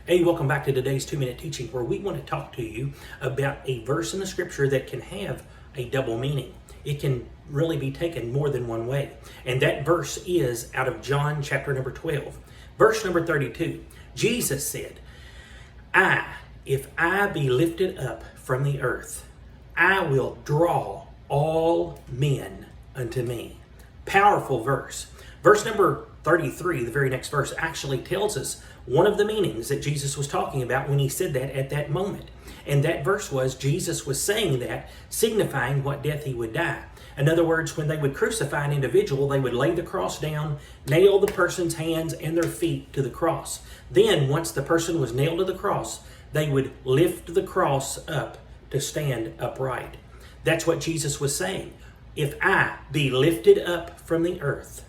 Hey, welcome back to today's 2-minute teaching where we want to talk to you about a verse in the scripture that can have a double meaning. It can really be taken more than one way. And that verse is out of John chapter number 12. Verse number 32. Jesus said, if I be lifted up from the earth, I will draw all men unto me. Powerful verse. Verse number 33, the very next verse, actually tells us one of the meanings that Jesus was talking about when he said that at that moment. And that verse was, Jesus was saying that, signifying what death he would die. In other words, when they would crucify an individual, they would lay the cross down, nail the person's hands and their feet to the cross. Then, once the person was nailed to the cross, they would lift the cross up to stand upright. That's what Jesus was saying. If I be lifted up from the earth,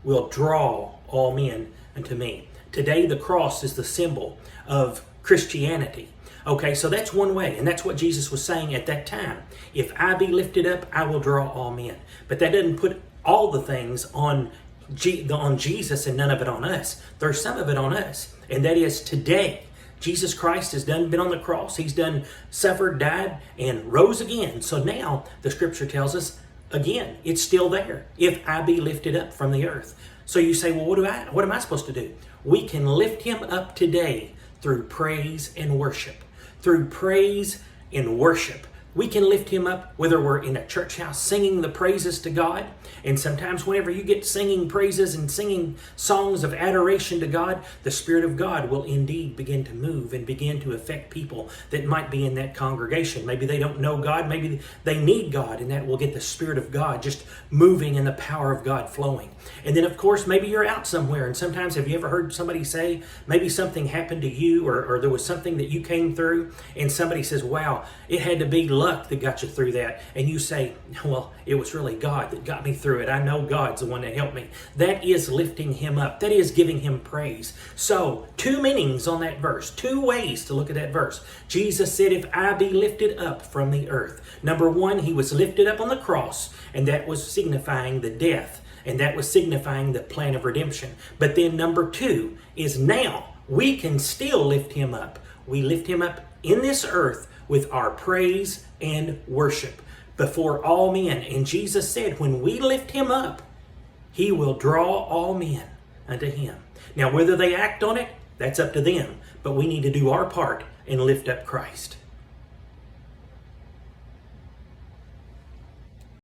will draw all men unto me. Today, the cross is the symbol of Christianity. Okay, so that's one way, and that's what Jesus was saying at that time. If I be lifted up, I will draw all men. But that doesn't put all the things on Jesus and none of it on us. There's some of it on us, and that is today. Jesus Christ has been on the cross. He's suffered, died, and rose again. So now the scripture tells us, again, it's still there. If I be lifted up from the earth. So you say, well, what am I supposed to do? We can lift him up today through praise and worship. Through praise and worship. We can lift him up whether we're in a church house singing the praises to God. And sometimes whenever you get singing praises and singing songs of adoration to God, the Spirit of God will indeed begin to move and begin to affect people that might be in that congregation. Maybe they don't know God, maybe they need God, and that will get the Spirit of God just moving and the power of God flowing. And then of course, maybe you're out somewhere, and sometimes have you ever heard somebody say, maybe something happened to you or there was something that you came through, and somebody says, wow, it had to be luck that got you through that. And you say, well, it was really God that got me through it. I know God's the one that helped me. That is lifting him up. That is giving him praise. So, two meanings on that verse. Two ways to look at that verse. Jesus said, if I be lifted up from the earth. Number one, he was lifted up on the cross, and that was signifying the death. And that was signifying the plan of redemption. But then number two is now we can still lift him up. We lift him up in this earth with our praise and worship before all men. And Jesus said, when we lift him up, he will draw all men unto him. Now, whether they act on it, that's up to them. But we need to do our part and lift up Christ.